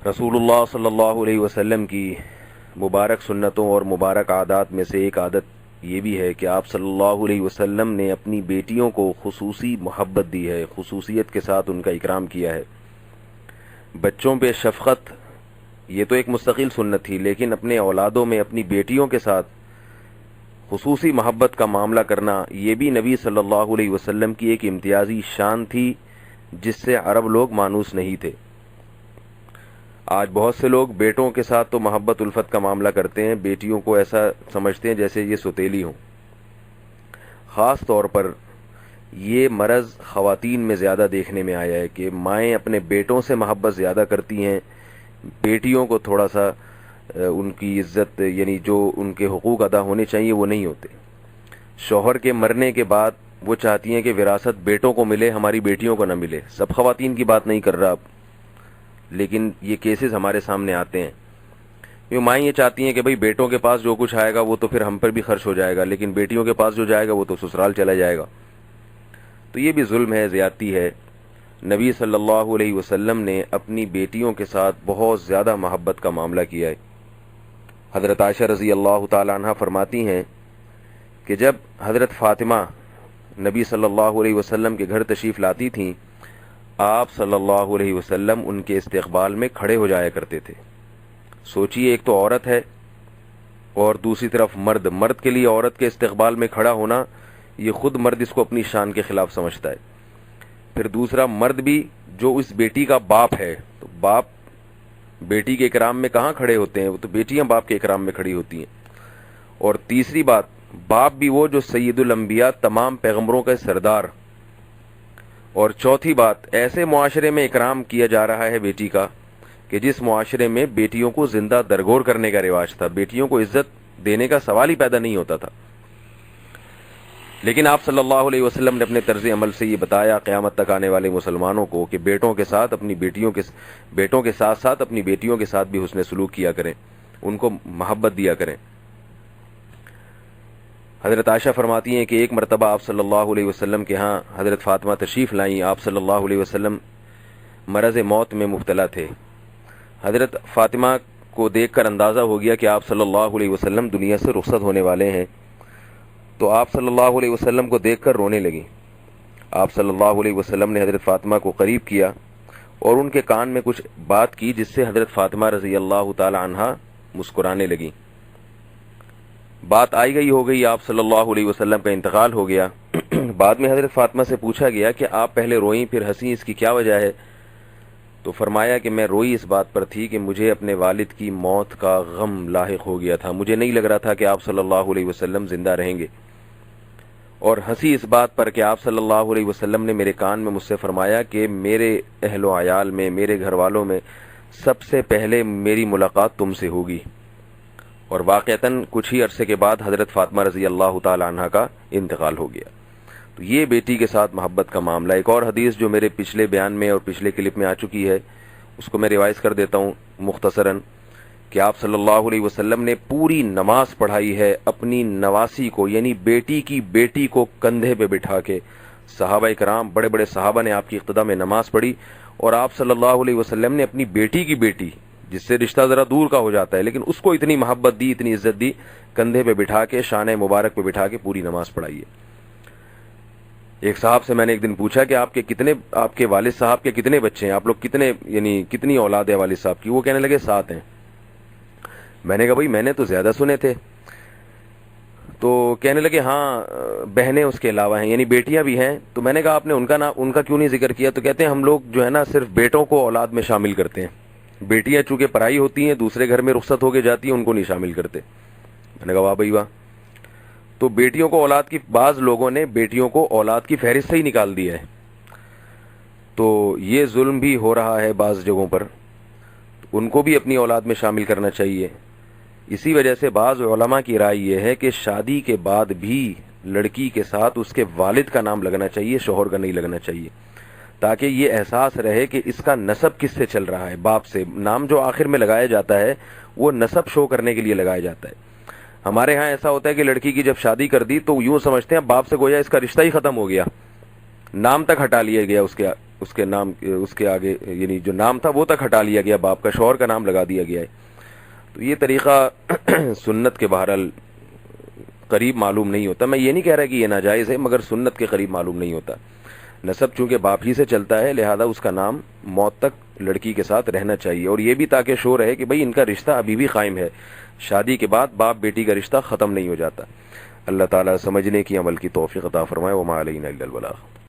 رسول اللہ صلی اللہ علیہ وسلم کی مبارک سنتوں اور مبارک عادات میں سے ایک عادت یہ بھی ہے کہ آپ صلی اللہ علیہ وسلم نے اپنی بیٹیوں کو خصوصی محبت دی ہے، خصوصیت کے ساتھ ان کا اکرام کیا ہے۔ بچوں پہ شفقت یہ تو ایک مستقل سنت تھی، لیکن اپنے اولادوں میں اپنی بیٹیوں کے ساتھ خصوصی محبت کا معاملہ کرنا یہ بھی نبی صلی اللہ علیہ وسلم کی ایک امتیازی شان تھی جس سے عرب لوگ مانوس نہیں تھے۔ آج بہت سے لوگ بیٹوں کے ساتھ تو محبت الفت کا معاملہ کرتے ہیں، بیٹیوں کو ایسا سمجھتے ہیں جیسے یہ ستیلی ہوں۔ خاص طور پر یہ مرض خواتین میں زیادہ دیکھنے میں آیا ہے کہ مائیں اپنے بیٹوں سے محبت زیادہ کرتی ہیں، بیٹیوں کو تھوڑا سا ان کی عزت یعنی جو ان کے حقوق ادا ہونے چاہیے وہ نہیں ہوتے۔ شوہر کے مرنے کے بعد وہ چاہتی ہیں کہ وراثت بیٹوں کو ملے، ہماری بیٹیوں کو نہ ملے۔ سب خواتین کی بات نہیں کر رہا اب، لیکن یہ کیسز ہمارے سامنے آتے ہیں۔ یہ مائیں یہ چاہتی ہیں کہ بھئی بیٹوں کے پاس جو کچھ آئے گا وہ تو پھر ہم پر بھی خرچ ہو جائے گا، لیکن بیٹیوں کے پاس جو جائے گا وہ تو سسرال چلا جائے گا۔ تو یہ بھی ظلم ہے، زیادتی ہے۔ نبی صلی اللہ علیہ وسلم نے اپنی بیٹیوں کے ساتھ بہت زیادہ محبت کا معاملہ کیا ہے۔ حضرت عائشہ رضی اللہ تعالی عنہ فرماتی ہیں کہ جب حضرت فاطمہ نبی صلی اللہ علیہ وسلم کے گھر تشریف لاتی تھیں، آپ صلی اللہ علیہ وسلم ان کے استقبال میں کھڑے ہو جایا کرتے تھے۔ سوچئے، ایک تو عورت ہے اور دوسری طرف مرد کے لیے عورت کے استقبال میں کھڑا ہونا، یہ خود مرد اس کو اپنی شان کے خلاف سمجھتا ہے۔ پھر دوسرا مرد بھی جو اس بیٹی کا باپ ہے، تو باپ بیٹی کے اکرام میں کہاں کھڑے ہوتے ہیں، وہ تو بیٹیاں باپ کے اکرام میں کھڑی ہوتی ہیں۔ اور تیسری بات، باپ بھی وہ جو سید الانبیاء تمام پیغمبروں کا سردار۔ اور چوتھی بات، ایسے معاشرے میں اکرام کیا جا رہا ہے بیٹی کا کہ جس معاشرے میں بیٹیوں کو زندہ درگور کرنے کا رواج تھا، بیٹیوں کو عزت دینے کا سوال ہی پیدا نہیں ہوتا تھا۔ لیکن آپ صلی اللہ علیہ وسلم نے اپنے طرز عمل سے یہ بتایا قیامت تک آنے والے مسلمانوں کو کہ بیٹوں کے ساتھ ساتھ اپنی بیٹیوں کے ساتھ بھی حسن سلوک کیا کریں، ان کو محبت دیا کریں۔ حضرت عائشہ فرماتی ہیں کہ ایک مرتبہ آپ صلی اللہ علیہ وسلم کے ہاں حضرت فاطمہ تشریف لائیں۔ آپ صلی اللہ علیہ وسلم مرض موت میں مبتلا تھے۔ حضرت فاطمہ کو دیکھ کر اندازہ ہو گیا کہ آپ صلی اللہ علیہ وسلم دنیا سے رخصت ہونے والے ہیں، تو آپ صلی اللہ علیہ وسلم کو دیکھ کر رونے لگیں۔ آپ صلی اللہ علیہ وسلم نے حضرت فاطمہ کو قریب کیا اور ان کے کان میں کچھ بات کی جس سے حضرت فاطمہ رضی اللہ تعالی عنہا مسکرانے لگیں۔ بات آئی گئی ہو گئی، آپ صلی اللہ علیہ وسلم کا انتقال ہو گیا۔ بعد میں حضرت فاطمہ سے پوچھا گیا کہ آپ پہلے روئیں پھر ہنسی، اس کی کیا وجہ ہے؟ تو فرمایا کہ میں روئی اس بات پر تھی کہ مجھے اپنے والد کی موت کا غم لاحق ہو گیا تھا، مجھے نہیں لگ رہا تھا کہ آپ صلی اللہ علیہ وسلم زندہ رہیں گے۔ اور ہنسی اس بات پر کہ آپ صلی اللہ علیہ وسلم نے میرے کان میں مجھ سے فرمایا کہ میرے اہل و عیال میں، میرے گھر والوں میں سب سے پہلے میری ملاقات تم سے ہوگی۔ اور واقعتاً کچھ ہی عرصے کے بعد حضرت فاطمہ رضی اللہ تعالی عنہ کا انتقال ہو گیا۔ تو یہ بیٹی کے ساتھ محبت کا معاملہ۔ ایک اور حدیث جو میرے پچھلے بیان میں اور پچھلے کلپ میں آ چکی ہے، اس کو میں ریوائز کر دیتا ہوں مختصراً، کہ آپ صلی اللہ علیہ وسلم نے پوری نماز پڑھائی ہے اپنی نواسی کو، یعنی بیٹی کی بیٹی کو کندھے پہ بٹھا کے۔ صحابہ کرام، بڑے بڑے صحابہ نے آپ کی اقتدا میں نماز پڑھی، اور آپ صلی اللہ علیہ وسلم نے اپنی بیٹی کی بیٹی، جس سے رشتہ ذرا دور کا ہو جاتا ہے، لیکن اس کو اتنی محبت دی، اتنی عزت دی، کندھے پہ بٹھا کے، شان مبارک پہ بٹھا کے پوری نماز پڑھائی ہے۔ ایک صاحب سے میں نے ایک دن پوچھا کہ آپ کے والد صاحب کے کتنے بچے ہیں، آپ لوگ کتنی اولاد ہے والد صاحب کی؟ وہ کہنے لگے 7 ہیں۔ میں نے کہا بھائی میں نے تو زیادہ سنے تھے۔ تو کہنے لگے ہاں بہنیں اس کے علاوہ ہیں، یعنی بیٹیاں بھی ہیں۔ تو میں نے کہا آپ نے ان کا کیوں نہیں ذکر کیا؟ تو کہتے ہیں ہم لوگ جو ہے نا صرف بیٹوں کو اولاد میں شامل کرتے ہیں، بیٹیاں چونکہ پرائی ہوتی ہیں، دوسرے گھر میں رخصت ہو کے جاتی ہیں، ان کو نہیں شامل کرتے۔ میں نے کہا واہ بھائی واہ۔ تو بیٹیوں کو اولاد کی، بعض لوگوں نے بیٹیوں کو اولاد کی فہرست سے ہی نکال دیا ہے۔ تو یہ ظلم بھی ہو رہا ہے بعض جگہوں پر، ان کو بھی اپنی اولاد میں شامل کرنا چاہیے۔ اسی وجہ سے بعض علماء کی رائے یہ ہے کہ شادی کے بعد بھی لڑکی کے ساتھ اس کے والد کا نام لگنا چاہیے، شوہر کا نہیں لگنا چاہیے، تاکہ یہ احساس رہے کہ اس کا نسب کس سے چل رہا ہے، باپ سے۔ نام جو آخر میں لگایا جاتا ہے وہ نسب شو کرنے کے لیے لگایا جاتا ہے۔ ہمارے ہاں ایسا ہوتا ہے کہ لڑکی کی جب شادی کر دی تو یوں سمجھتے ہیں باپ سے گویا اس کا رشتہ ہی ختم ہو گیا، نام تک ہٹا لیا گیا اس کے نام اس کے آگے یعنی جو نام تھا وہ تک ہٹا لیا گیا، باپ کا شوہر کا نام لگا دیا گیا ہے. تو یہ طریقہ سنت کے بہرحال قریب معلوم نہیں ہوتا. میں یہ نہیں کہہ رہا کہ یہ ناجائز ہے، مگر سنت کے قریب معلوم نہیں ہوتا. نسب چونکہ باپ ہی سے چلتا ہے، لہذا اس کا نام موت تک لڑکی کے ساتھ رہنا چاہیے، اور یہ بھی تاکہ شو رہے کہ بھئی ان کا رشتہ ابھی بھی قائم ہے، شادی کے بعد باپ بیٹی کا رشتہ ختم نہیں ہو جاتا. اللہ تعالیٰ سمجھنے کی، عمل کی توفیق عطا فرمائے. وما علینا الا البلاغ.